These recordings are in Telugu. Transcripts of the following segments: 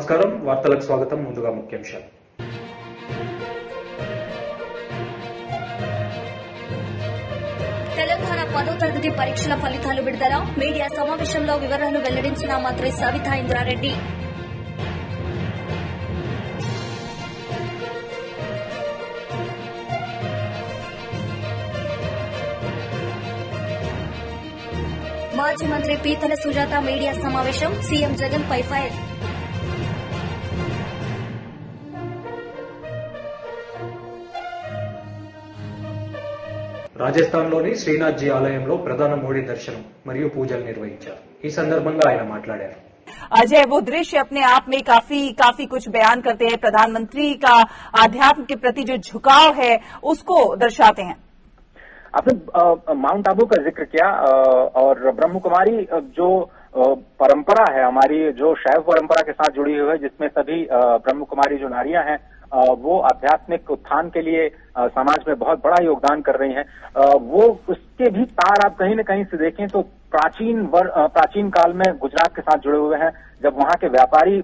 నమస్కారం వార్తలకు స్వాగతం. ముందుగా ముఖ్యాంశాలు. తెలంగాణ 10వ తరగతి పరీక్షల ఫలితాలు విడుదల. మీడియా సమావేశంలో వివరాలు వెల్లడించిన మంత్రి సవితా ఇంద్రారెడ్డి. మాజీ మంత్రి పీతల సుజాత మీడియా సమావేశం. సీఎం జగన్ పై ఫైర్. రాజస్థాన్లోని శ్రీనాథ్జీ ఆలయంలో ప్రధాని మోడీ దర్శనం మరియు పూజలు నిర్వహించారు. ఈ సందర్భంగా ఆయన మాట్లాడారు. अजय, वो दृश्य अपने आप में काफी कुछ बयान करते हैं। प्रधानमंत्री का आध्यात्म के प्रति जो झुकाव है उसको दर्शाते हैं। आपने माउंट आबू का जिक्र किया और ब्रह्म कुमारी जो परंपरा है हमारी, जो शैव परंपरा के साथ जुड़ी हुई है, जिसमें सभी ब्रह्म कुमारी जो नारियां हैं वो आध्यात्मिक उत्थान के लिए समाज में बहुत बड़ा योगदान कर रही हैं। वो उसके भी तार आप कहीं न कहीं से देखें तो प्राचीन काल में गुजरात के साथ जुड़े हुए हैं, जब वहां के व्यापारी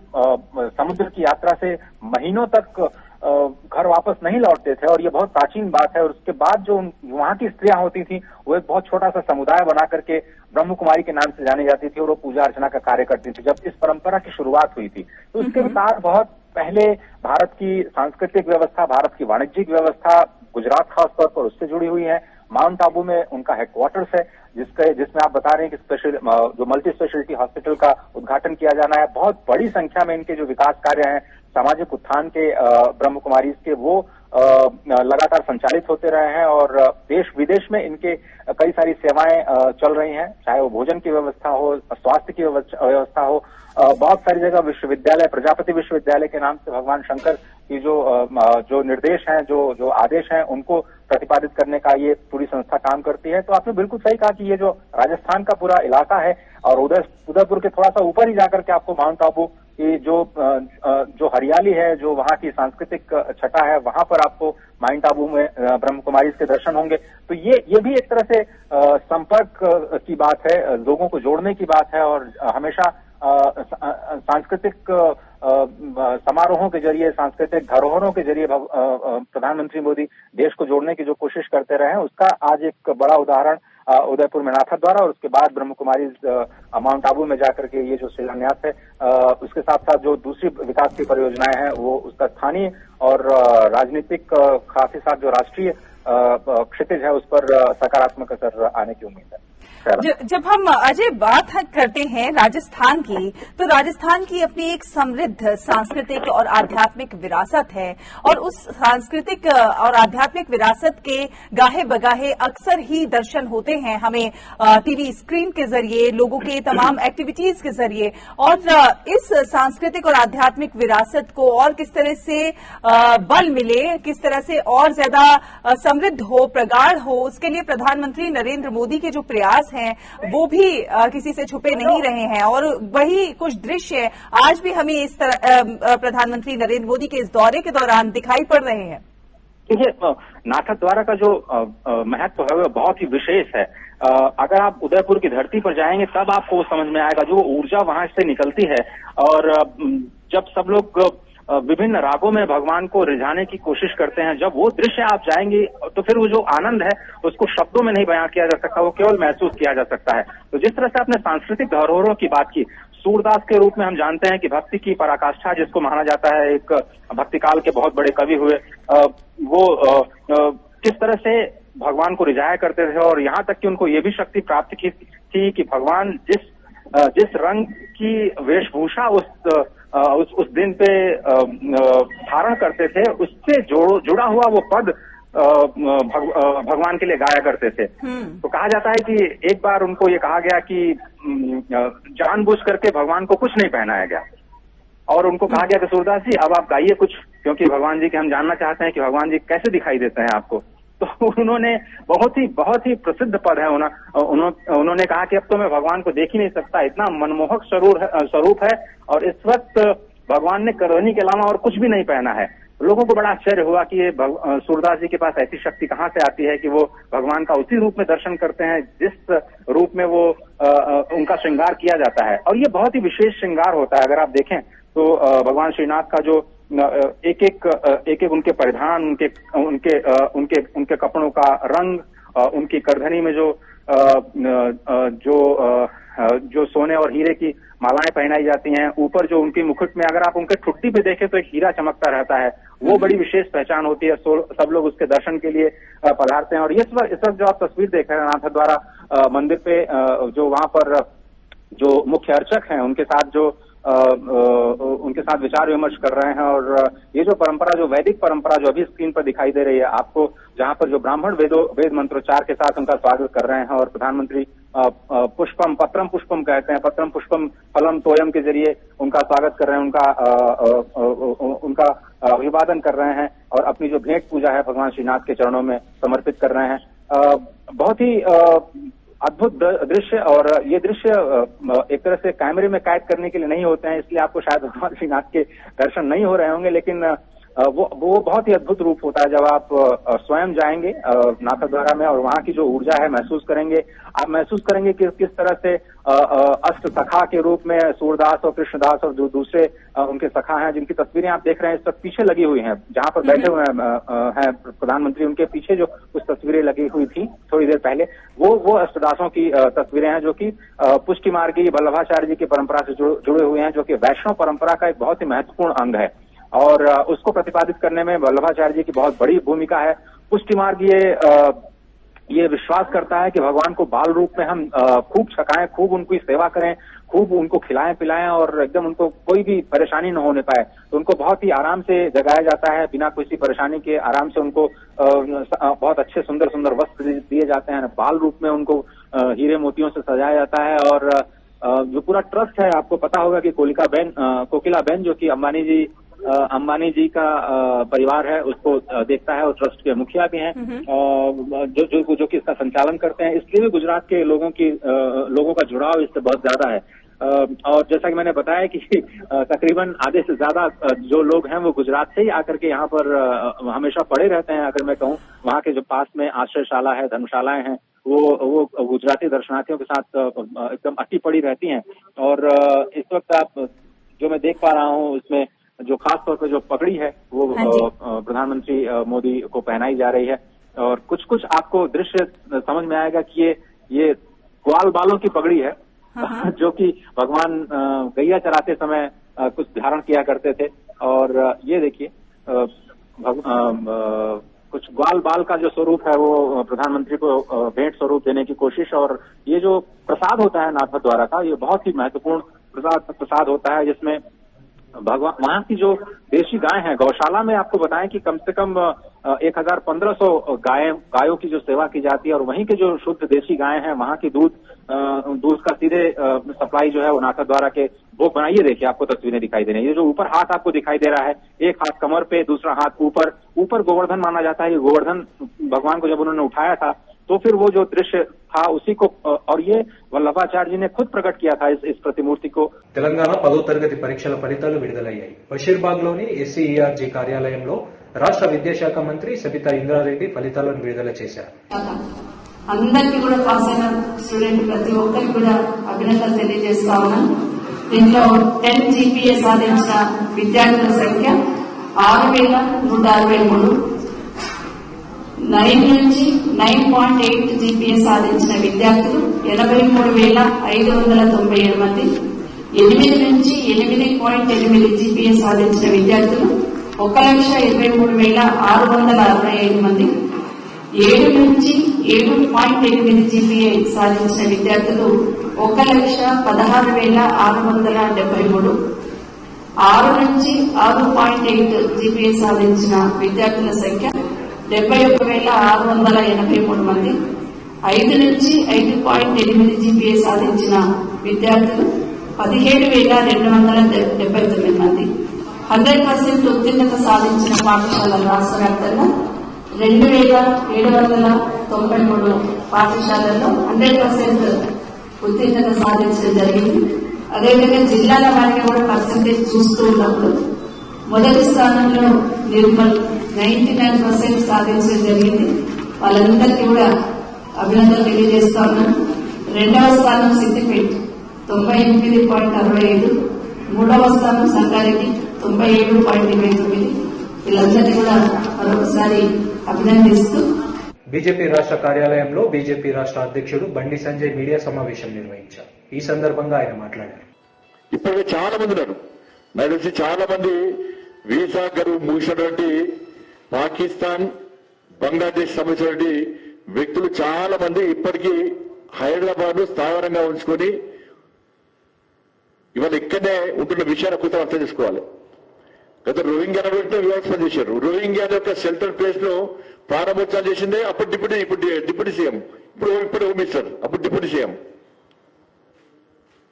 समुद्र की यात्रा से महीनों तक घर वापस नहीं लौटते थे, और ये बहुत प्राचीन बात है। और उसके बाद जो वहां की स्त्रियां होती थी वो एक बहुत छोटा सा समुदाय बना करके ब्रह्म कुमारी के नाम से जानी जाती थी और वो पूजा अर्चना का कार्य करती थी। जब इस परंपरा की शुरुआत हुई थी तो उसके विचार बहुत पहले भारत की सांस्कृतिक व्यवस्था, भारत की वाणिज्यिक व्यवस्था गुजरात खासतौर पर उससे जुड़ी हुई है। माउंट आबू में उनका हेडक्वार्टर्स है, जिसमें आप बता रहे हैं कि जो मल्टी स्पेशलिटी हॉस्पिटल का उद्घाटन किया जाना है। बहुत बड़ी संख्या में इनके जो विकास कार्य हैं, सामाजिक उत्थान के ब्रह्म कुमारी के, वो लगातार संचालित होते रहे हैं और देश विदेश में इनके कई सारी सेवाएं चल रही हैं, चाहे वो भोजन की व्यवस्था हो, स्वास्थ्य की व्यवस्था हो। बहुत सारी जगह विश्वविद्यालय, प्रजापति विश्वविद्यालय के नाम से भगवान शंकर की जो निर्देश हैं, जो आदेश हैं, उनको प्रतिपादित करने का ये पूरी संस्था काम करती है। तो आपने बिल्कुल सही कहा कि ये जो राजस्थान का पूरा इलाका है और उदयपुर के थोड़ा सा ऊपर ही जाकर के आपको माउंट आबू की जो हरियाली है, जो वहां की सांस्कृतिक छटा है, वहां पर आपको माउंट आबू में ब्रह्म कुमारी के दर्शन होंगे। तो ये भी एक तरह से संपर्क की बात है, लोगों को जोड़ने की बात है। और हमेशा सांस्कृतिक समारोहों के जरिए, सांस्कृतिक धरोहरों के जरिए प्रधानमंत्री मोदी देश को जोड़ने की जो कोशिश करते रहे हैं, उसका आज एक बड़ा उदाहरण उदयपुर में नाथा द्वारा और उसके बाद ब्रह्म कुमारी माउंट आबू में जाकर के ये जो शिलान्यास है, उसके साथ साथ जो दूसरी विकास की परियोजनाएं हैं वो उसका स्थानीय और राजनीतिक साथ ही साथ जो राष्ट्रीय क्षितिज है उस पर सकारात्मक असर आने की उम्मीद है। जब हम अजय बात करते हैं राजस्थान की, तो राजस्थान की अपनी एक समृद्ध सांस्कृतिक और आध्यात्मिक विरासत है और उस सांस्कृतिक और आध्यात्मिक विरासत के गाहे बगाहे अक्सर ही दर्शन होते हैं हमें टीवी स्क्रीन के जरिए, लोगों के तमाम एक्टिविटीज के जरिए। और इस सांस्कृतिक और आध्यात्मिक विरासत को और किस तरह से बल मिले, किस तरह से और ज्यादा समृद्ध हो, प्रगाढ़ हो, उसके लिए प्रधानमंत्री नरेंद्र मोदी के जो प्रयास हैं वो भी किसी से छुपे नहीं रहे हैं। और वही कुछ दृश्य आज भी हमें इस तरह प्रधानमंत्री नरेंद्र मोदी के इस दौरे के दौरान दिखाई पड़ रहे हैं। देखिए, नाथद्वारा द्वारा का जो महत्व है वो बहुत ही विशेष है। अगर आप उदयपुर की धरती पर जाएंगे तब आपको समझ में आएगा जो ऊर्जा वहां से निकलती है। और जब सब लोग विभिन्न रागों में भगवान को रिझाने की कोशिश करते हैं, जब वो दृश्य आप जाएंगे तो फिर वो जो आनंद है उसको शब्दों में नहीं बयां किया जा सकता, वो केवल महसूस किया जा सकता है। तो जिस तरह से आपने सांस्कृतिक धरोहरों की बात की, सूरदास के रूप में हम जानते हैं कि भक्ति की पराकाष्ठा जिसको माना जाता है, एक भक्ति काल के बहुत बड़े कवि हुए, वो किस तरह से भगवान को रिझाया करते थे और यहाँ तक कि उनको ये भी शक्ति प्राप्त की थी कि भगवान जिस रंग की वेशभूषा उस दिन पे धारण करते थे, उससे जुड़ा हुआ वो पद भगवान के लिए गाया करते थे। तो कहा जाता है कि एक बार उनको ये कहा गया कि जानबूझ करके भगवान को कुछ नहीं पहनाया गया और उनको कहा गया कि सूरदास जी अब आप गाइए कुछ, क्योंकि भगवान जी के हम जानना चाहते हैं कि भगवान जी कैसे दिखाई देते हैं आपको। तो उन्होंने बहुत ही प्रसिद्ध पद है, उन्होंने कहा कि अब तो मैं भगवान को देख ही नहीं सकता, इतना मनमोहक स्वरूप है और इस वक्त भगवान ने करवनी के अलावा और कुछ भी नहीं पहना है। लोगों को बड़ा आश्चर्य हुआ कि ये सूरदास जी के पास ऐसी शक्ति कहाँ से आती है कि वो भगवान का उसी रूप में दर्शन करते हैं जिस रूप में वो उनका श्रृंगार किया जाता है। और ये बहुत ही विशेष श्रृंगार होता है। अगर आप देखें तो भगवान श्रीनाथ का जो एक एक उनके परिधान, उनके कपड़ों का रंग, उनकी करधनी में जो सोने और हीरे की मालाएं पहनाई जाती हैं, ऊपर जो उनकी मुकुट में अगर आप उनके ठुड्डी पे देखें तो एक हीरा चमकता रहता है, वो बड़ी विशेष पहचान होती है। सब लोग उसके दर्शन के लिए पधारते हैं। और इस वक्त जो आप तस्वीर देख रहे हैं नाथद्वारा मंदिर पे, जो वहां पर जो मुख्य अर्चक हैं उनके साथ विचार विमर्श कर रहे हैं। और ये जो परंपरा, जो वैदिक परंपरा जो अभी स्क्रीन पर दिखाई दे रही है आपको, जहां पर जो ब्राह्मण वेद मंत्रोच्चार के साथ उनका स्वागत कर रहे हैं और प्रधानमंत्री पत्रम पुष्पम कहते हैं, पत्रम पुष्पम फलम तोयम के जरिए उनका स्वागत कर रहे हैं, उनका अभिवादन कर रहे हैं और अपनी जो भेंट पूजा है भगवान श्रीनाथ के चरणों में समर्पित कर रहे हैं। बहुत ही अद्भुत दृश्य। और ये दृश्य एक तरह से कैमरे में कैद करने के लिए नहीं होते हैं, इसलिए आपको शायद भगवान श्रीनाथ के दर्शन नहीं हो रहे होंगे, लेकिन वो बहुत ही अद्भुत रूप होता है जब आप स्वयं जाएंगे नाथद्वारा में और वहां की जो ऊर्जा है महसूस करेंगे। आप महसूस करेंगे कि किस तरह से अष्ट सखा के रूप में सूरदास और कृष्णदास और जो दूसरे उनके सखा हैं, जिनकी तस्वीरें आप देख रहे हैं इस वक्त पीछे लगी हुई हैं, जहां पर बैठे हुए हैं प्रधानमंत्री, उनके पीछे जो कुछ तस्वीरें लगी हुई थी थोड़ी देर पहले, वो अष्टदासों की तस्वीरें हैं जो कि पुष्टि मार्गी वल्लभाचार्य जी की परंपरा से जुड़े हुए हैं, जो कि वैष्णव परंपरा का एक बहुत ही महत्वपूर्ण अंग है। और उसको प्रतिपादित करने में वल्लभाचार्य जी की बहुत बड़ी भूमिका है। पुष्टि मार्ग ये विश्वास करता है कि भगवान को बाल रूप में हम खूब छकाएं, खूब उनकी सेवा करें, खूब उनको खिलाएं पिलाएं और एकदम उनको कोई भी परेशानी न होने पाए। तो उनको बहुत ही आराम से जगाया जाता है, बिना किसी परेशानी के आराम से उनको बहुत अच्छे सुंदर सुंदर वस्त्र दिए जाते हैं, बाल रूप में उनको हीरे मोतियों से सजाया जाता है। और जो पूरा ट्रस्ट है, आपको पता होगा कि कोकिला बेन जो कि अंबानी जी का परिवार है उसको देखता है और ट्रस्ट के मुखिया भी हैं, जो कि इसका संचालन करते हैं। इसलिए भी गुजरात के लोगों का जुड़ाव इससे बहुत ज्यादा है। और जैसा कि मैंने बताया कि तकरीबन आधे से ज्यादा जो लोग हैं वो गुजरात से ही आकर के यहाँ पर हमेशा पड़े रहते हैं। अगर मैं कहूँ, वहाँ के जो पास में आश्रयशाला है, धर्मशालाएं हैं, वो गुजराती दर्शनार्थियों के साथ एकदम अटी पड़ी रहती हैं। और इस वक्त आप जो मैं देख पा रहा हूँ उसमें जो खास तौर पर जो पगड़ी है वो प्रधानमंत्री मोदी को पहनाई जा रही है। और कुछ आपको दृश्य समझ में आएगा कि ये ग्वाल बालों की पगड़ी है जो कि भगवान गैया चराते समय कुछ धारण किया करते थे। और ये देखिए कुछ ग्वाल बाल का जो स्वरूप है वो प्रधानमंत्री को भेंट स्वरूप देने की कोशिश। और ये जो प्रसाद होता है नाथद्वारा का, ये बहुत ही महत्वपूर्ण प्रसाद होता है, जिसमें भगवान वहाँ की जो देशी गाय हैं, गौशाला में आपको बताएं कि कम से कम 1500 गायों की जो सेवा की जाती है। और वहीं के जो शुद्ध देशी गाय हैं, वहाँ की दूध का सीधे सप्लाई जो है वो नाथद्वारा के भोग बनाइए। देखिए आपको तस्वीरें दिखाई दे रही है। ये जो ऊपर हाथ आपको दिखाई दे रहा है, एक हाथ कमर पे, दूसरा हाथ ऊपर गोवर्धन माना जाता है। ये गोवर्धन भगवान को जब उन्होंने उठाया था तो फिर वो जो दृश्य था उसी को, और ये वल्लभाचार्य जी ने खुद प्रकट किया था इस प्रतिमूर्ति को। తెలంగాణ 10వ తరగతి పరీక్షల ఫలితాలు విడుదలయ్యాయి. బషీర్బాగ్లోని ఎస్సీఈఆర్జీ కార్యాలయంలో రాష్ట్ర విద్యాశాఖ మంత్రి సబితా ఇంద్రారెడ్డి ఫలితాలను విడుదల చేశారు. అందరికీ కూడా పాస్ అయిన స్టూడెంట్ ప్రతి ఒక్కరికి కూడా అభినందనలు తెలియజేస్తా ఉన్నాను. దీంట్లో 10 జీపీఏ సాధించిన విద్యార్థుల సంఖ్య 6163. 9 నుంచి 9.8 జీపీఏ సాధించిన విద్యార్థులు 83,597 మంది. 8 నుంచి 8.8 జీపీఏ సాధించిన విద్యార్థులు 1,23,665 మంది. 7 నుంచి 7.8 జీపీఏ సాధించిన విద్యార్థులు 1,16,673. 6 నుంచి 6.8 జీపీఏ సాధించిన విద్యార్థుల సంఖ్య 71,683 మంది. 5 నుంచి 5.8 జీపీఏ సాధించిన విద్యార్థులు 17,279 మంది. 100% ఉత్తీర్ణత సాధించిన పాఠశాలలు రాష్ట్ర వ్యాప్తంగా 2,793 పాఠశాలల్లో 100% ఉత్తీర్ణత సాధించడం జరిగింది. అదేవిధంగా జిల్లాల వారికి కూడా పర్సెంటేజ్ చూస్తూ ఉన్నప్పుడు మొదటి స్థానంలో నిర్మల్ 99% సాధించడం జరిగింది. వాళ్ళందరికీ కూడా అభినందనలు తెలియజేస్తా ఉన్నాను. రెండవ స్థానం సిద్దిపేట 98.65, మూడవ స్థానం సంగారెడ్డి 97.29. వీళ్ళందరినీ కూడా మరొకసారి అభినందిస్తూ బీజేపీ రాష్ట్ర కార్యాలయంలో బీజేపీ రాష్ట్ర అధ్యక్షుడు బండి సంజయ్ మీడియా సమావేశం నిర్వహించారు. ఈ సందర్భంగా ఆయన మాట్లాడారు. ఇప్పటికే చాలా మంది ఉన్నారు. నాకు తెలిసి చాలా మంది వీసా గడువు ముగిసినటువంటి పాకిస్తాన్, బంగ్లాదేశ్ సంబంధించినటువంటి వ్యక్తులు చాలా మంది ఇప్పటికీ హైదరాబాద్ స్థావరంగా ఉంచుకొని ఇవాళ ఇక్కడనే ఉంటున్న విషయాన్ని కొంత అర్థం చేసుకోవాలి. గత రోహింగ్యా వివాదం చేశారు. రోహింగ్యా యొక్క సెంట్రల్ ప్లేస్ లో ప్రారంభోత్సవం చేసిందే అప్పుడు డిప్యూటీ సీఎం, ఇప్పుడు హోమ్ మినిస్టర్, అప్పుడు డిప్యూటీ సీఎం.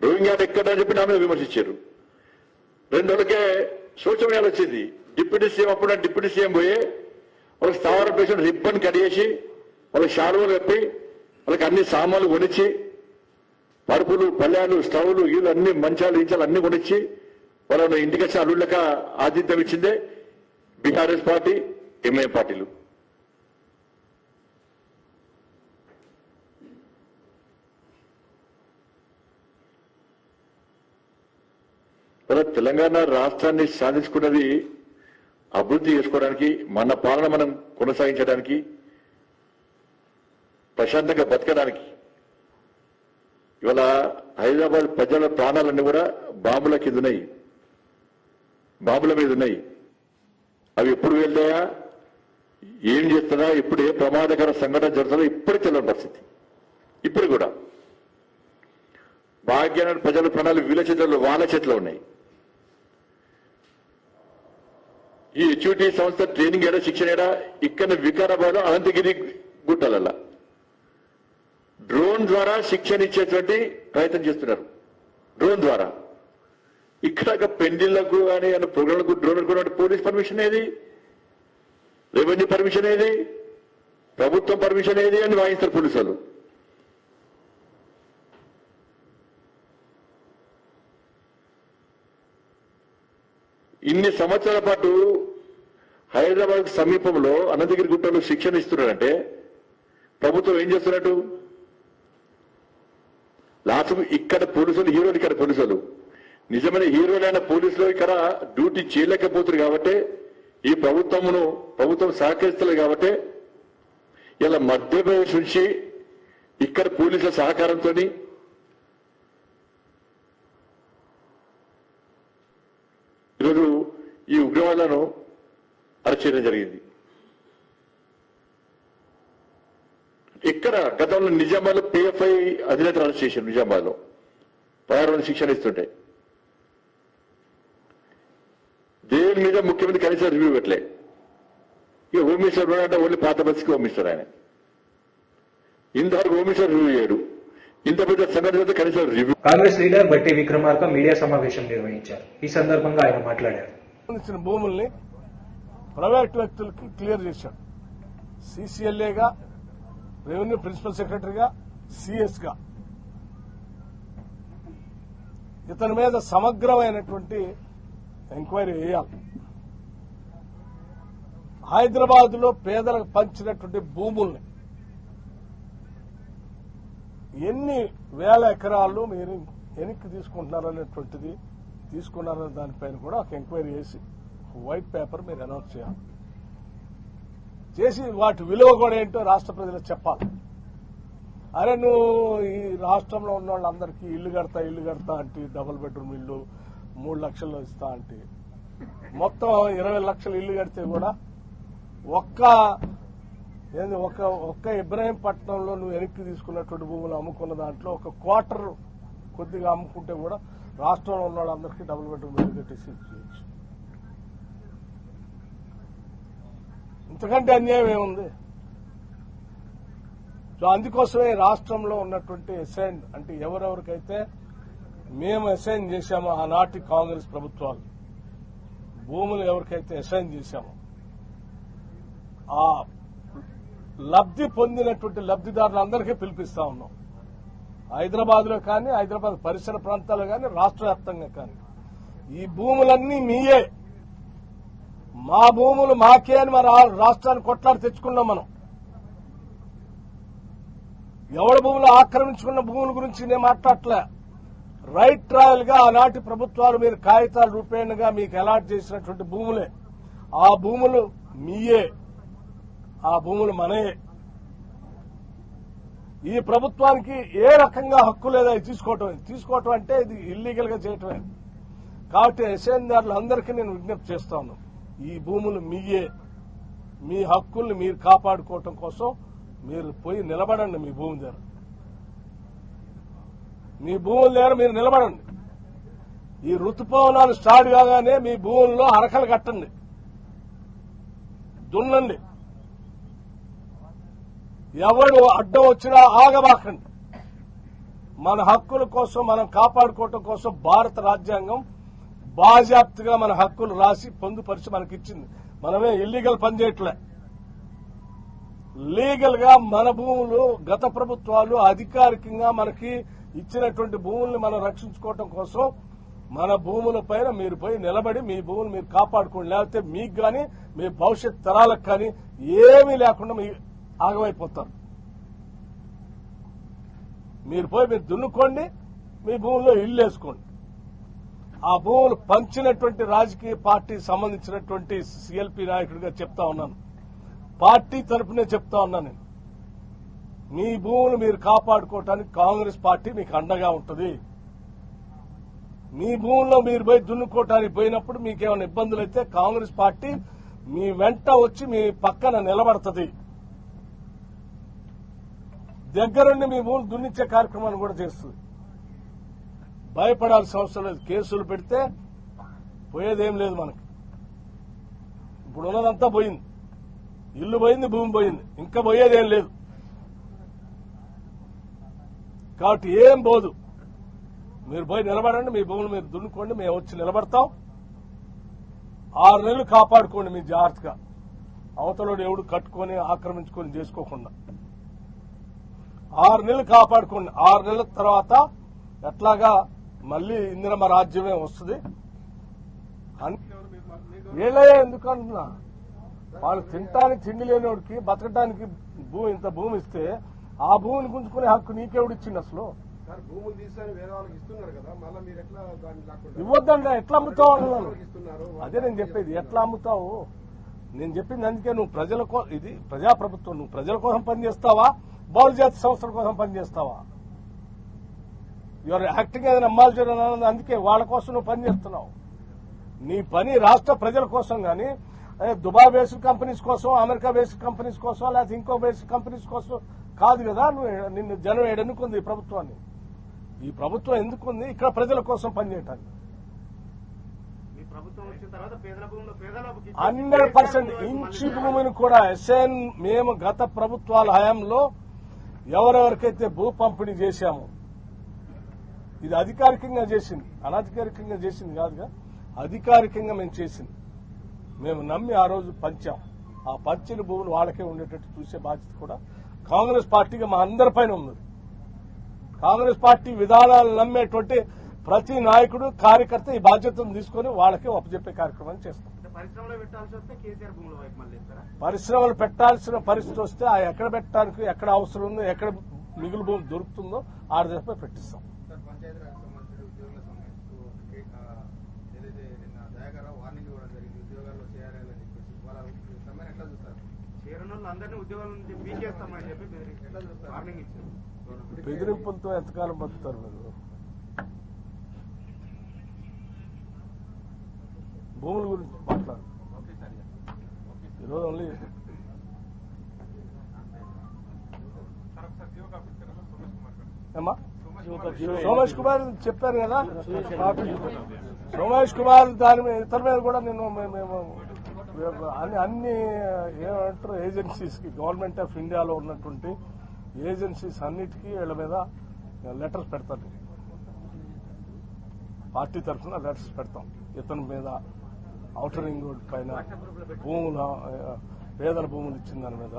రోహింగ్యా ఎక్కడ చెప్పి నా మీద విమర్శించారు. 2 రోజులకే సోషల్ మీడియాలో వచ్చింది. డిప్యూటీ సీఎం అప్పుడు డిప్యూటీ సీఎం పోయి వాళ్ళకి స్థావర ప్లేస్ రిబ్బన్ కడిగేసి వాళ్ళకి షాలువలు కప్పి వాళ్ళకి అన్ని సామాన్లు కొనిచ్చి పరుపులు, పల్లెలు, స్టవ్లు, ఇళ్ళు అన్ని మంచాలు, ఇంచాలు అన్ని కొనిచ్చి వాళ్ళ ఇంటికి వచ్చి అల్లుళ్ళక ఆతిథ్యం ఇచ్చిందే బీఆర్ఎస్ పార్టీ, ఎంఐఎం పార్టీలు. తెలంగాణ రాష్ట్రాన్ని సాధించుకున్నది అభివృద్ధి చేసుకోవడానికి, మన పాలన మనం కొనసాగించడానికి, ప్రశాంతంగా బతకడానికి. ఇవాళ హైదరాబాద్ ప్రజల ప్రాణాలన్నీ కూడా బాంబుల కింద ఉన్నాయి, బాంబుల మీద ఉన్నాయి. అవి ఎప్పుడు వెళ్తాయా, ఏం చేస్తున్నా, ఇప్పుడు ఏ ప్రమాదకర సంఘటన జరుగుతుందో ఇప్పుడు తెలియని పరిస్థితి. ఇప్పుడు కూడా భాగ్యాన్ని ప్రజల ప్రాణాలు వీళ్ళ చేతుల్లో, వాళ్ళ చేతిలో ఉన్నాయి. ఈ హెచ్యూటీ సంస్థ ట్రైనింగ్ ఏడా, శిక్షణ ఏడా, ఇక్కడ వికారాబాద్, అనంతగిరి గుట్టలల్లా డ్రోన్ ద్వారా శిక్షణ ఇచ్చేటువంటి ప్రయత్నం చేస్తున్నారు. డ్రోన్ ద్వారా ఇక్కడ పెండిళ్లకు కానీ ప్రోగ్రాంలకు డ్రోన్ కూడా పోలీస్ పర్మిషన్ ఏది, రెవెన్యూ పర్మిషన్ ఏది, ప్రభుత్వం పర్మిషన్ ఏది అని వాయిస్తారు పోలీసులు. ఇన్ని సంవత్సరాల పాటు హైదరాబాద్ సమీపంలో అనంతగిరి గుట్టలో శిక్షణ ఇస్తున్నారంటే ప్రభుత్వం ఏం చేస్తున్నట్టు? లాస్ట్ ఇక్కడ పోలీసులు హీరోలు, ఇక్కడ పోలీసులు నిజమైన హీరోలైన పోలీసులు ఇక్కడ డ్యూటీ చేయలేకపోతున్నారు. కాబట్టి ఈ ప్రభుత్వం సహకరిస్తలేదు. కాబట్టి ఇలా మధ్యప్రదేశ్ నుంచి ఇక్కడ పోలీసుల సహకారంతో ఈరోజు ఈ ఉగ్రవాదులను అరెస్ట్ చేయడం జరిగింది. ఇక్కడ గతంలో నిజామాబాద్లో పిఎఫ్ఐ అధినేతలు అరెస్ట్ చేశారు. నిజామాబాద్లో 16 మంది శిక్షణ ఇస్తుంటే దేని మీద ముఖ్యమంత్రి కనీసం రివ్యూ పెట్టలే. ఇక హోమ్ మినిస్టర్ అంటే ఓన్లీ పాత బస్కి హోమ్ మినిస్టర్. ఆయన ఇంతవరకు హోమ్ మినిస్టర్ రివ్యూ చేయడు. ఇంత పెద్ద సంఘటన కనీసం రివ్యూ. కాంగ్రెస్ లీడర్ బట్టి విక్రమార్క మీడియా సమావేశం నిర్వహించారు. ఈ సందర్భంగా ఆయన మాట్లాడారు. భూముల్ని ప్రైవేట్ వ్యక్తులకి క్లియర్ చేశాడు. సీసీఎల్ఏగా, రెవెన్యూ ప్రిన్సిపల్ సెక్రటరీగా, సిఎస్ గా ఇతని మీద సమగ్రమైనటువంటి ఎంక్వైరీ చేయాలి. హైదరాబాద్ లో పేదలకు పంచినటువంటి భూముల్ని ఎన్ని వేల ఎకరాలు మీరు వెనక్కి తీసుకుంటున్నారనేటువంటిది తీసుకున్నారనే దానిపైన కూడా ఒక ఎంక్వైరీ చేసి వైట్ పేపర్ మీరు అనౌన్స్ చేసి వాటి విలువ కూడా ఏంటో రాష్ట్ర ప్రజలకు చెప్పాలి. అరే నువ్వు ఈ రాష్ట్రంలో ఉన్న వాళ్ళందరికీ ఇల్లు కడతా అంటే డబుల్ బెడ్రూమ్ ఇల్లు 3 లక్షల్లో ఇస్తా అంటే మొత్తం 20 లక్షల ఇల్లు కడితే కూడా ఒక్క ఇబ్రాహీంపట్నంలో నువ్వు వెనక్కి తీసుకున్నటువంటి భూములు అమ్ముకున్న దాంట్లో ఒక క్వార్టర్ కొద్దిగా అమ్ముకుంటే కూడా రాష్ట్రంలో ఉన్న వాళ్ళందరికీ డబుల్ బెడ్రూమ్ ఇల్లు కట్టేసి ఇచ్చేయచ్చు. ఇంతకంటే అన్యాయం ఏముంది? సో అందుకోసమే రాష్ట్రంలో ఉన్నటువంటి అసైన్ అంటే ఎవరెవరికైతే మేము అసైన్ చేశామో ఆనాటి కాంగ్రెస్ ప్రభుత్వాలు భూములు ఎవరికైతే అసైన్ చేశామో ఆ లబ్ధి పొందినటువంటి లబ్ధిదారులందరికీ పిలిపిస్తా ఉన్నాం. హైదరాబాద్ లో కానీ, హైదరాబాద్ పరిసర ప్రాంతాల్లో కానీ, రాష్ట్ర వ్యాప్తంగా కానీ ఈ భూములన్నీ మీయే, మా భూములు మాకే అని మన రాష్ట్రాన్ని కొట్లాడి తెచ్చుకున్నాం మనం. ఎవరి భూములు ఆక్రమించుకున్న భూముల గురించి నేను మాట్లాడలే. రైట్ ట్రయల్ గా ఆనాటి ప్రభుత్వాలు మీరు కాగితాల రూపేణగా మీకు అలాట్ చేసినటువంటి భూములే. ఆ భూములు మీయే, ఆ భూములు మనయే. ఈ ప్రభుత్వానికి ఏ రకంగా హక్కు లేదా తీసుకోవటం అంటే ఇది ఇల్లీగల్ గా చేయటమే. కాబట్టి ఎస్ఐదారులందరికీ నేను విజ్ఞప్తి చేస్తాను, ఈ భూములు మీయే. మీ హక్కుల్ని మీరు కాపాడుకోవటం కోసం మీరు పోయి నిలబడండి. మీ భూమి దగ్గర, మీ భూముల దగ్గర మీరు నిలబడండి. ఈ ఋతుపవనాలు స్టార్ట్ కాగానే మీ భూముల్లో అరకలు కట్టండి, దున్నండి. ఎవడు అడ్డం వచ్చినా ఆగబాకండి. మన హక్కుల కోసం మనం కాపాడుకోవటం కోసం భారత రాజ్యాంగం బాజాప్తిగా మన హక్కులు రాసి పొందుపరిచి మనకిచ్చింది. మనమే ఇల్లీగల్ పని చేయట్లే. లీగల్ గా మన భూములు గత ప్రభుత్వాలు అధికారికంగా మనకి ఇచ్చినటువంటి భూముల్ని మనం రక్షించుకోవటం కోసం మన భూముల పైన మీరు పోయి నిలబడి మీ భూములు మీరు కాపాడుకోండి. లేకపోతే మీకు గాని మీ భవిష్యత్ తరాలకు కానీ ఏమీ లేకుండా మీ ఆగమైపోతారు. మీరు పోయి మీరు దున్నుకోండి, మీ భూముల్లో ఇల్లు వేసుకోండి. ఆ భూములు పంచినటువంటి రాజకీయ పార్టీకి సంబంధించినటువంటి సిఎల్పి నాయకుడిగా చెప్తా ఉన్నాను, పార్టీ తరఫునే చెప్తా ఉన్నాను నేను. మీ భూములు మీరు కాపాడుకోవటానికి కాంగ్రెస్ పార్టీ మీకు అండగా ఉంటుంది. మీ భూముల్లో మీరు పోయి దున్నుకోవటానికి పోయినప్పుడు మీకేమైనా ఇబ్బందులు అయితే కాంగ్రెస్ పార్టీ మీ వెంట వచ్చి మీ పక్కన నిలబడుతుంది. దగ్గరుండి మీ భూములు దున్నిచ్చే కార్యక్రమాన్ని కూడా చేస్తుంది. భయపడాల్సిన అవసరం లేదు. కేసులు పెడితే పోయేదేం లేదు మనకి. ఇప్పుడు ఉన్నదంతా పోయింది, ఇల్లు పోయింది, భూమి పోయింది, ఇంకా పోయేదేం లేదు. కాబట్టి ఏం పోదు. మీరు పోయి నిలబడండి, మీ భూములు మీరు దున్నుకోండి, మేము వచ్చి నిలబడతాం. 6 నెలలు కాపాడుకోండి మీ జాగ్రత్తగా. అవతలోడు ఎవడు కట్టుకొని ఆక్రమించుకొని చేసుకోకుండా 6 నెలలు కాపాడుకోండి. 6 నెలల తర్వాత ఎట్లాగా మళ్లీ ఇందిరమ్మ రాజ్యమే వస్తుంది. వీళ్ళే ఎందుకు అంటున్నా, వాళ్ళు తినటానికి తిండి లేనివాడికి బతకటానికి ఇంత భూమి ఇస్తే ఆ భూమిని గుంజుకునే హక్కు నీకెవడిచ్చింది అసలు? ఇవ్వద్దండి. ఎట్లా అమ్ముతావు అన్నాను. అదే నేను చెప్పేది, ఎట్లా అమ్ముతావు నేను చెప్పింది. అందుకే నువ్వు ఇది ప్రజాప్రభుత్వం, నువ్వు ప్రజల కోసం పనిచేస్తావా, బహుళజాతి సంస్థల కోసం పనిచేస్తావా? యువర్ యాక్టింగ్ ఏదైనా అమ్మాలి చేయడం. అందుకే వాళ్ళ కోసం నువ్వు పనిచేస్తున్నావు. నీ పని రాష్ట్ర ప్రజల కోసం గానీ దుబాయ్ బేస్డ్ కంపెనీస్ కోసం, అమెరికా బేస్డ్ కంపెనీస్ కోసం, లేకపోతే ఇంకో బేస్డ్ కంపెనీస్ కోసం కాదు కదా. నువ్వు నిన్ను జనం ఎన్నుకుంది ఈ ప్రభుత్వాన్ని. ఈ ప్రభుత్వం ఎందుకుంది? ఇక్కడ ప్రజల కోసం పనిచేయటానికి. 100% ఇంచి భూమిని కూడా ఎస్ఎన్ మేము గత ప్రభుత్వాల హయాంలో ఎవరెవరికైతే భూ పంపిణీ చేశామో, ఇది అధికారికంగా చేసింది, అనధికారికంగా చేసింది కాదుగా, అధికారికంగా మేము చేసింది. మేము నమ్మి ఆ రోజు పంచాం. ఆ పంచిన భూములు వాళ్ళకే ఉండేటట్టు చూసే బాధ్యత కూడా కాంగ్రెస్ పార్టీగా మా అందరిపైన ఉంది. కాంగ్రెస్ పార్టీ విధానాలు నమ్మేటువంటి ప్రతి నాయకుడు, కార్యకర్త ఈ బాధ్యతను తీసుకుని వాళ్ళకే అప్పచెప్పే కార్యక్రమాన్ని చేస్తాం. పరిశ్రమలు పెట్టాల్సిన పరిస్థితి వస్తే ఆ ఎక్కడ పెట్టడానికి ఎక్కడ అవసరం ఉందో, ఎక్కడ మిగులు భూమి దొరుకుతుందో ఆడ దగ్గర పెట్టిస్తాం. బెదిరింపులతో ఎంతకాలం బతుకుతారు మీరు? భూముల గురించి మాట్లాడు. ఈరోజు ఓన్లీ సోమేష్ కుమార్ చెప్పారు కదా. సోమేష్ కుమార్ దాని మీద ఇతర మీద కూడా నేను అన్ని ఏమంటారు ఏజెన్సీస్ కి, గవర్నమెంట్ ఆఫ్ ఇండియాలో ఉన్నటువంటి ఏజెన్సీస్ అన్నిటికీ వీళ్ళ మీద లెటర్స్ పెడతాను. పార్టీ తరఫున లెటర్స్ పెడతాం. ఇతని మీద ఔటర్ రింగ్ రోడ్ పైన భూముల, పేదల భూములు ఇచ్చిన దాని మీద.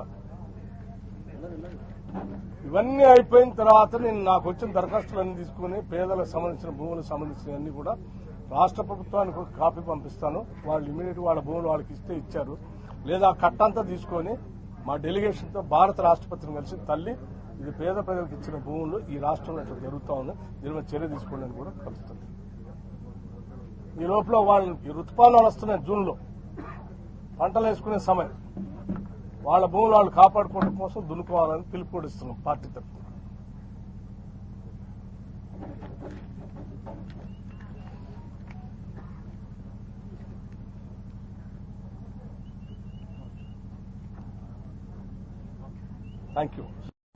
ఇవన్నీ అయిపోయిన తర్వాత నేను నాకు వచ్చిన దరఖాస్తులన్నీ తీసుకుని పేదలకు సంబంధించిన భూములకు సంబంధించినవన్నీ కూడా రాష్ట్ర ప్రభుత్వానికి ఒక కాపీ పంపిస్తాను. వాళ్ళు ఇమీడియట్ వాళ్ళ భూములు వాళ్ళకి ఇస్తే ఇచ్చారు, లేదా కట్టంతా తీసుకొని మా డెలిగేషన్తో భారత రాష్ట్రపతిని కలిసి తల్లి ఇది పేద ప్రజలకు ఇచ్చిన భూములు ఈ రాష్ట్రంలో ఇట్లా జరుగుతా ఉంది, దీని మీద చర్య తీసుకోండి అని కూడా కలుస్తుంది. ఈ లోపల వాళ్ళు ఈ ఋతుపాలు వస్తున్నాయి, జూన్లో పంటలు వేసుకునే సమయం, వాళ్ళ భూములు వాళ్ళు కాపాడుకోవడం కోసం దున్నుకోవాలని పిలుపు కూడా ఇస్తున్నాం పార్టీ తరఫున. Thank you.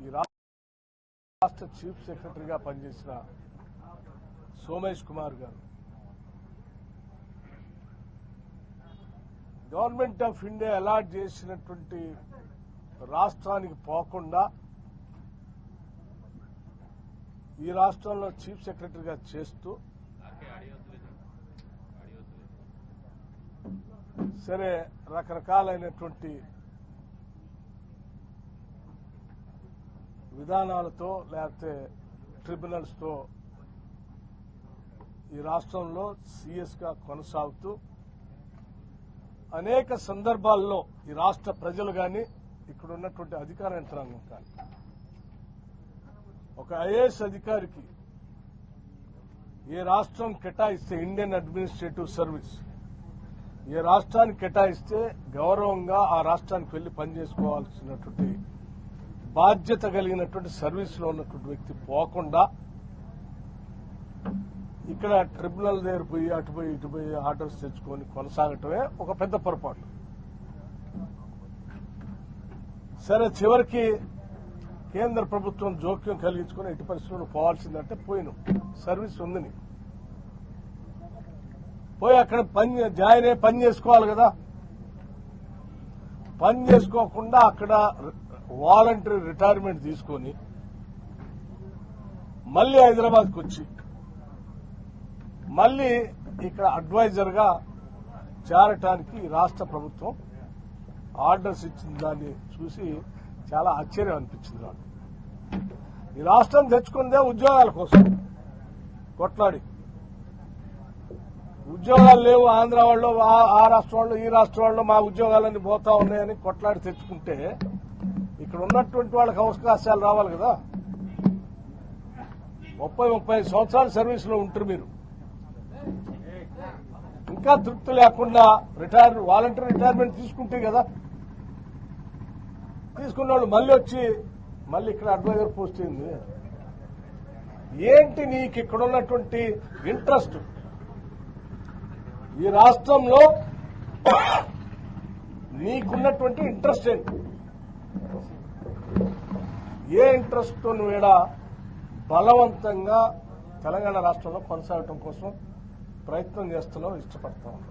ఈ రాష్ట్ర చీఫ్ సెక్రటరీగా పనిచేసిన సోమేష్ కుమార్ గారు గవర్నమెంట్ ఆఫ్ ఇండియా అలాట్ చేసినటువంటి రాష్ట్రానికి పోకుండా ఈ రాష్ట్రంలో చీఫ్ సెక్రటరీగా చేస్తూ సరే రకరకాలైనటువంటి విధానాలతో లేకపోతే ట్రిబ్యునల్స్ తో ఈ రాష్ట్రంలో సీఎస్ గా కొనసాగుతూ అనేక సందర్భాల్లో ఈ రాష్ట్ర ప్రజలు కానీ ఇక్కడ ఉన్నటువంటి అధికార యంత్రాంగం కానీ ఒక ఐఏఎస్ అధికారికి ఏ రాష్ట్రం కేటాయిస్తే ఇండియన్ అడ్మినిస్ట్రేటివ్ సర్వీస్ ఏ రాష్ట్రానికి కేటాయిస్తే గౌరవంగా ఆ రాష్ట్రానికి వెళ్లి పనిచేసుకోవాల్సినటువంటి బాధ్యత కలిగినటువంటి సర్వీసులో ఉన్నటువంటి వ్యక్తి పోకుండా ఇక్కడ ట్రిబ్యునల్ దగ్గర పోయి అటుపోయి ఇటుపోయి ఆర్డర్స్ తెచ్చుకొని కొనసాగటమే ఒక పెద్ద పొరపాటు. సరే చివరికి కేంద్ర ప్రభుత్వం జోక్యం కలిగించుకుని ఎట్టి పరిస్థితుల్లో పోవాల్సిందంటే పోయిను, సర్వీస్ ఉంది నీకు, పోయి అక్కడ జాయిన్ అయ్యి పని చేసుకోవాలి కదా. పని చేసుకోకుండా అక్కడ వాలంటరీ రిటైర్మెంట్ తీసుకొని మళ్లీ హైదరాబాద్కి వచ్చి మళ్లీ ఇక్కడ అడ్వైజర్ గా చేరటానికి రాష్ట్ర ప్రభుత్వం ఆర్డర్స్ ఇచ్చిన దాన్ని చూసి చాలా ఆశ్చర్యం అనిపించింది నాకు. ఈ రాష్ట్రం తెచ్చుకుందే ఉద్యోగాల కోసం కొట్లాడి, ఉద్యోగాలు లేవు ఆంధ్ర వాళ్ళు, ఆ రాష్ట్రం వాళ్ళు, ఈ రాష్ట్రం వాళ్ళు మా ఉద్యోగాలన్నీ పోతా ఉన్నాయని కొట్లాడి తెచ్చుకుంటే ఇక్కడ ఉన్నటువంటి వాళ్ళకి అవకాశాలు రావాలి కదా. 30-35 సంవత్సరాల సర్వీసులో ఉంటారు మీరు, ఇంకా తృప్తి లేకుండా వాలంటరీ రిటైర్మెంట్ తీసుకుంటే కదా. తీసుకున్న వాళ్ళు మళ్ళీ వచ్చి మళ్ళీ ఇక్కడ అడ్వైజర్ పోస్ట్ అయింది. ఏంటి నీకు ఇక్కడ ఉన్నటువంటి ఇంట్రెస్ట్? ఈ రాష్ట్రంలో నీకున్నటువంటి ఇంట్రెస్ట్ ఏంటి? ఏ ఇంట్రెస్ట్ తో నువ్వు ఈడ బలవంతంగా తెలంగాణ రాష్ట్రంలో కొనసాగటం కోసం ప్రయత్నం చేస్తున్నావు, ఇష్టపడతా ఉన్నావు?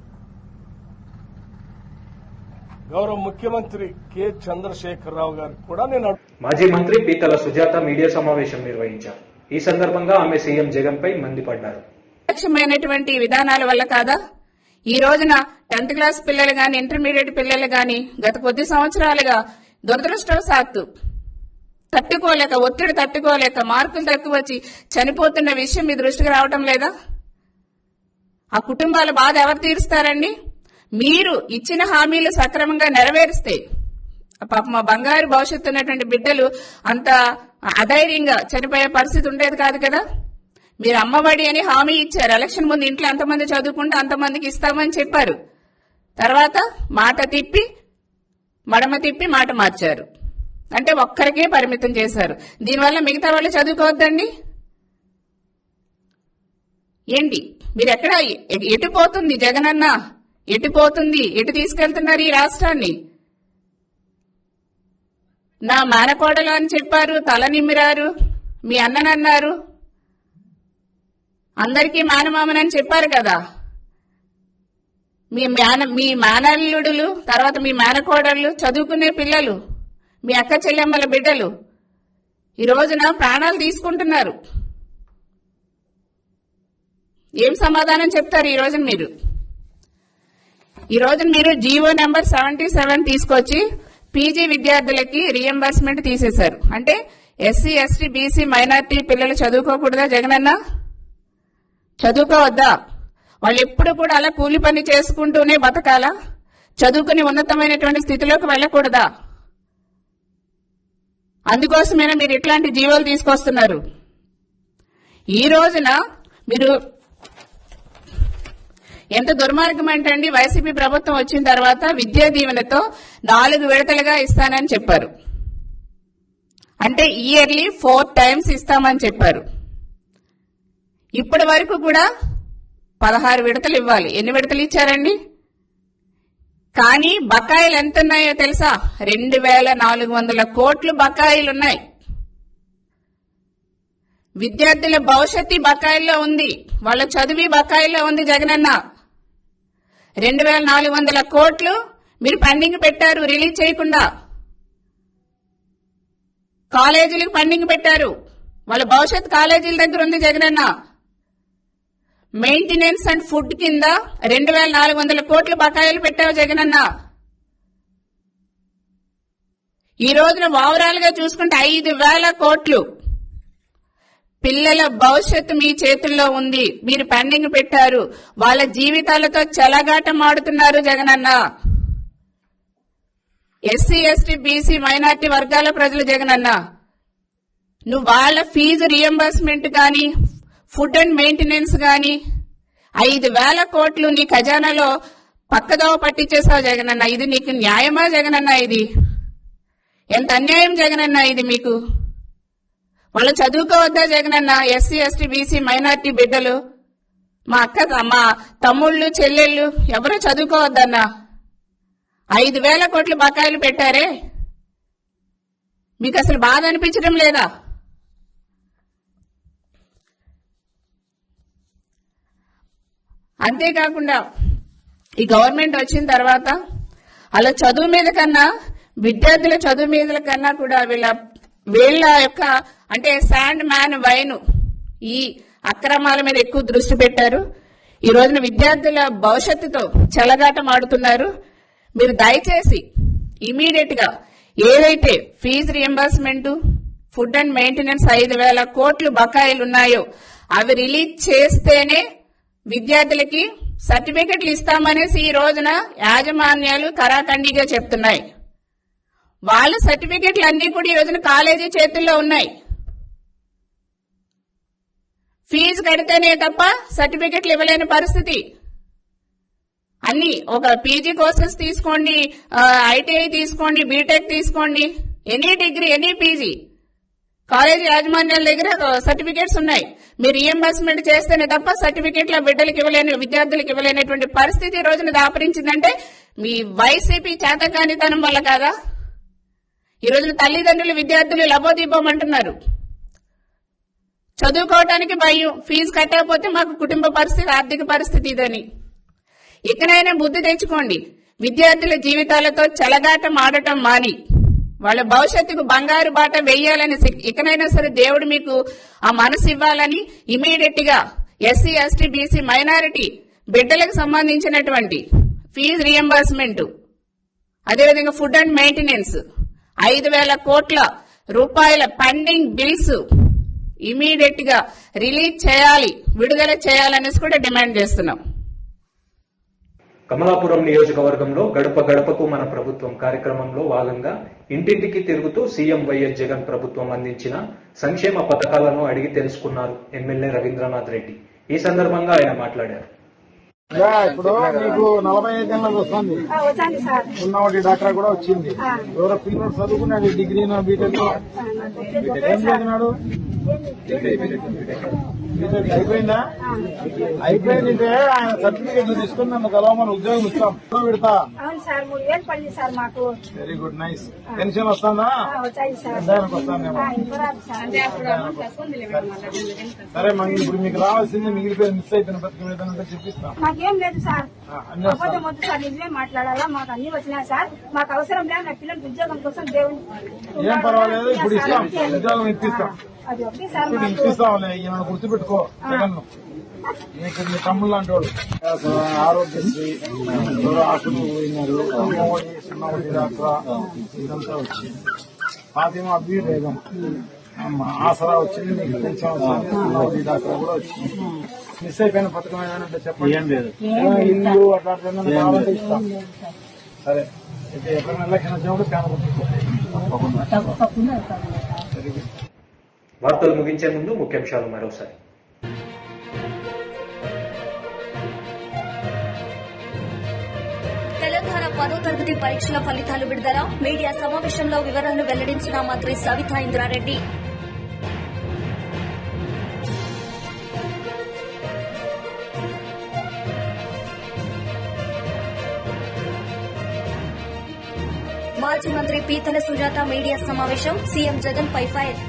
గౌరవ ముఖ్యమంత్రి కె చంద్రశేఖరరావు గారికి కూడా నేను మాజీ మంత్రి పీతల సుజాత మీడియా సమావేశం నిర్వహించారు. ఈ సందర్భంగా ఆమె సీఎం జగన్ పై మండిపడ్డారు. లక్ష్యమైనటువంటి విధానాల వల్ల కాదా ఈ రోజున 10th క్లాస్ పిల్లలు గాని ఇంటర్మీడియట్ పిల్లలు గాని గత కొద్ది సంవత్సరాలుగా దురదృష్టవశాత్తు తట్టుకోలేక ఒత్తిడి తట్టుకోలేక మార్కులు తక్కువ వచ్చి చనిపోతున్న విషయం మీ దృష్టికి రావటం లేదా? ఆ కుటుంబాల బాధ ఎవరు తీరుస్తారండి? మీరు ఇచ్చిన హామీలు సక్రమంగా నెరవేరిస్తే పాప మా బంగారు భవిష్యత్తు ఉన్నటువంటి బిడ్డలు అంత అధైర్యంగా చనిపోయే పరిస్థితి ఉండేది కాదు కదా. మీరు అమ్మఒడి అని హామీ ఇచ్చారు. ఎలక్షన్ ముందు ఇంట్లో ఎంతమంది చదువుకుంటే అంతమందికి ఇస్తామని చెప్పారు. తర్వాత మాట తిప్పి మడమ తిప్పి మాట మార్చారు. అంటే ఒక్కరికే పరిమితం చేశారు. దీనివల్ల మిగతా వాళ్ళు చదువుకోవద్దండి ఏంటి? మీరు ఎక్కడ ఎటు పోతుంది జగనన్న? ఎటు పోతుంది? ఎటు తీసుకెళ్తున్నారు ఈ రాష్ట్రాన్ని? నా మేనకోడలు అని చెప్పారు, తల నిమ్మిరారు, మీ అన్ననన్నారు, అందరికీ మేనమామనని చెప్పారు కదా. మీ మేనల్లుడులు, తర్వాత మీ మేనకోడళ్ళు, చదువుకునే పిల్లలు, మీ అక్క చెల్లెమ్మల బిడ్డలు ఈ రోజున ప్రాణాలు తీసుకుంటున్నారు. ఏం సమాధానం చెప్తారు ఈ రోజున మీరు? ఈ రోజున మీరు జీవో నెంబర్ 77 తీసుకొచ్చి పీజీ విద్యార్థులకి రీఎంబర్స్మెంట్ తీసేశారు. అంటే ఎస్సీ, ఎస్టీ, బీసీ, మైనార్టీ పిల్లలు చదువుకోకూడదా జగనన్న? చదువుకోవద్దా? వాళ్ళు ఎప్పుడు కూడా అలా కూలి పని చేసుకుంటూనే బతకాలా? చదువుకుని ఉన్నతమైనటువంటి స్థితిలోకి వెళ్ళకూడదా? అందుకోసమైనా మీరు ఇట్లాంటి జీవోలు తీసుకొస్తున్నారు. ఈ రోజున మీరు ఎంత దుర్మార్గం అంటే వైసీపీ ప్రభుత్వం వచ్చిన తర్వాత విద్యా దీవెనతో 4 విడతలుగా ఇస్తానని చెప్పారు. అంటే ఇయర్లీ 4 times ఇస్తామని చెప్పారు. ఇప్పటి వరకు కూడా 16 విడతలు ఇవ్వాలి. ఎన్ని విడతలు ఇచ్చారండి? కానీ బకాయిలు ఎంత ఉన్నాయో తెలుసా? 2400 కోట్లు బకాయిలున్నాయి. విద్యార్థుల భవిష్యత్తు బకాయిల్లో ఉంది, వాళ్ళ చదువు బకాయిల్లో ఉంది. జగనన్న 2400 కోట్లు మీరు పెండింగ్ పెట్టారు, రిలీజ్ చేయకుండా. కాలేజీలకు పెండింగ్ పెట్టారు, వాళ్ళ భవిష్యత్ కాలేజీల దగ్గర ఉంది. జగనన్న మెయింటెనెన్స్ అండ్ ఫుడ్ కింద 2400 కోట్లు బకాయిలు పెట్టావు జగనన్న. ఈ రోజున ఓవరాల్ గా చూసుకుంటే 5000 కోట్లు. పిల్లల భవిష్యత్తు మీ చేతుల్లో ఉంది, మీరు పెండింగ్ పెట్టారు. వాళ్ళ జీవితాలతో చెలగాటం ఆడుతున్నారు Jagananna. SC, ST, BC, minority వర్గాల ప్రజలు జగనన్న, నువ్వు వాళ్ళ ఫీజు రియంబర్స్మెంట్ గాని, ఫుడ్ అండ్ మెయింటెనెన్స్ గాని 5000 కోట్లు నీ ఖజానాలో పక్కదోవ పట్టించేసావు జగనన్న. ఇది నీకు న్యాయమా జగనన్న? ఇది ఎంత అన్యాయం జగనన్న ఇది మీకు. వాళ్ళు చదువుకోవద్దా Jagananna? SC, ST, BC, minority బిడ్డలు, మా తమ్ముళ్ళు, చెల్లెళ్ళు ఎవరూ చదువుకోవద్దన్నా? 5000 కోట్లు బకాయిలు పెట్టారే, మీకు అసలు బాధ అనిపించడం లేదా? అంతేకాకుండా ఈ గవర్నమెంట్ వచ్చిన తర్వాత అలా చదువు మీద కన్నా, విద్యార్థుల చదువు మీద కన్నా కూడా వీళ్ళ యొక్క అంటే శాండ్ మ్యాన్ వైన్ ఈ అక్రమాల మీద ఎక్కువ దృష్టి పెట్టారు. ఈ రోజున విద్యార్థుల భవిష్యత్తుతో చెలగాటం ఆడుతున్నారు. మీరు దయచేసి ఇమీడియట్ గా ఏదైతే fee reimbursement, food and maintenance 5000 కోట్లు బకాయిలు ఉన్నాయో అవి రిలీజ్ చేస్తేనే విద్యార్థులకి సర్టిఫికెట్లు ఇస్తామనేసి ఈ రోజున యాజమాన్యాలు కరాఖండిగా చెప్తున్నాయి. వాళ్ళ సర్టిఫికెట్లు అన్ని కూడా ఈ రోజున కాలేజీ చేతుల్లో ఉన్నాయి. ఫీజు కడితేనే తప్ప సర్టిఫికెట్లు ఇవ్వలేని పరిస్థితి. అన్ని ఒక పీజీ కోర్సెస్ తీసుకోండి, ఐటీఐ తీసుకోండి, బీటెక్ తీసుకోండి, any degree, any PG, college యాజమాన్యాల దగ్గర సర్టిఫికేట్స్ ఉన్నాయి. మీరు రియంబర్స్మెంట్ చేస్తేనే తప్ప సర్టిఫికేట్ల బిడ్డలకు ఇవ్వలేని, విద్యార్థులకు ఇవ్వలేనటువంటి పరిస్థితి ఈ రోజున దాపరించిందంటే మీ వైసీపీ చేతకానితనం వల్ల కాదా? ఈ రోజున తల్లిదండ్రులు, విద్యార్థులు లబోదీపమంటున్నారు. చదువుకోవడానికి భయం, ఫీజు కట్టకపోతే మాకు కుటుంబ పరిస్థితి, ఆర్థిక పరిస్థితి ఇదని. ఇకనైనా బుద్ధి తెచ్చుకోండి. విద్యార్థుల జీవితాలతో చెలగాటం ఆడటం మాని వాళ్ళ భవిష్యత్తుకు బంగారు బాట వేయాలని, ఇకనైనా సరే దేవుడు మీకు ఆ మనసు ఇవ్వాలని ఇమీడియట్ గా ఎస్సీ, ఎస్టీ, బీసీ, మైనారిటీ బిడ్డలకు సంబంధించినటువంటి ఫీజు రియంబర్స్మెంట్, అదేవిధంగా ఫుడ్ అండ్ మెయింటెనెన్స్ 5000 కోట్ల రూపాయల పెండింగ్ బిల్స్ ఇమీడియట్ గా రిలీజ్ చేయాలి, విడుదల చేయాలనేసి కూడా డిమాండ్ చేస్తున్నాం. కమలాపురం నియోజకవర్గంలో గడప గడపకు మన ప్రభుత్వం కార్యక్రమంలో భాగంగా ఇంటింటికి తిరుగుతూ సీఎం వైఎస్ జగన్ ప్రభుత్వం అందించిన సంక్షేమ పథకాలను అడిగి తెలుసుకున్నారు ఎమ్మెల్యే రవీంద్రనాథ్ రెడ్డి. ఈ సందర్భంగా ఆయన మాట్లాడారు. ఇప్పుడు మీకు 45 గంటలకు వస్తుంది, ఉన్నవాటి డాక్టర్ కూడా వచ్చింది. ఎవరో పిల్లలు చదువుకున్నాడు, డిగ్రీ బీటెక్ ఏం చదివినాడు? బీటెక్ అయిపోయిందా? అయిపోయిందంటే ఆయన సర్టిఫికేట్ తీసుకుని నన్ను కలవమని ఉద్యోగం ఇస్తాం, పెడతా. Very good, nice. పెన్షన్ వస్తుందా? వస్తానేమో. సరే, ఇప్పుడు మీకు రావాల్సింది మిగిలిపోయి మిస్ అయిపోయిన బతికి చెప్పిస్తాం. మాకేం లేదు సార్, అబద్ధం వద్దు సార్, నిజమే మాట్లాడాలా. మాకు అన్ని వచ్చినాయి సార్, మాకు అవసరం లేదు. నా పిల్లలకి ఉద్యోగం కోసం దేవుడు ఏం పర్వాలేదు, ఇప్పుడు ఇస్తాం, ఉద్యోగం ఇప్పిస్తాం. అది ఒకటి సార్, ఇప్పిస్తాంలే. ఈయన గుర్తుపెట్టుకో, జగన్ మీకు మీ తమ్ముళ్ళు లాంటి వాళ్ళు. ఆరోగ్యశ్రీ ఆకులు పోయినారు, అమ్మఒడి, సున్నఒడి డాక్టర్ ఇదంతా వచ్చింది. ఫాతిమా బేగం ఆసరా వచ్చింది, మీకు పెన్షన్ వస్తుంది, డాక్టర్ కూడా వచ్చింది. మిస్ అయిపోయిన పథకం ఏదైనా ఉంటే చెప్పండి. ఏం లేదు, ఇల్లు అట్లాంటి కావాలంటే ఇస్తాం. సరే, అయితే ఎప్పుడైనా ఎలక్షన్ వచ్చినప్పుడు తప్పకుండా. వార్తలు ముగించే ముందు ముఖ్యాంశాలు మరోసారి. తెలంగాణ 10వ తరగతి పరీక్షల ఫలితాలు విడుదల. మీడియా సమావేశంలో వివరాలను వెల్లడించిన మంత్రి సవితా ఇంద్రారెడ్డి. మాజీ మంత్రి పీతల సుజాత మీడియా సమావేశం. సీఎం జగన్ పై ఫైర్.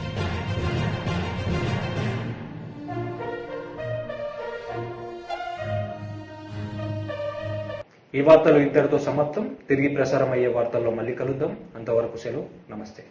ఈ వార్తలు ఇంతటితో సమాప్తం. తిరిగి ప్రసారం అయ్యే వార్తల్లో మళ్ళీ కలుద్దాం. అంతవరకు సెలవు. నమస్తే.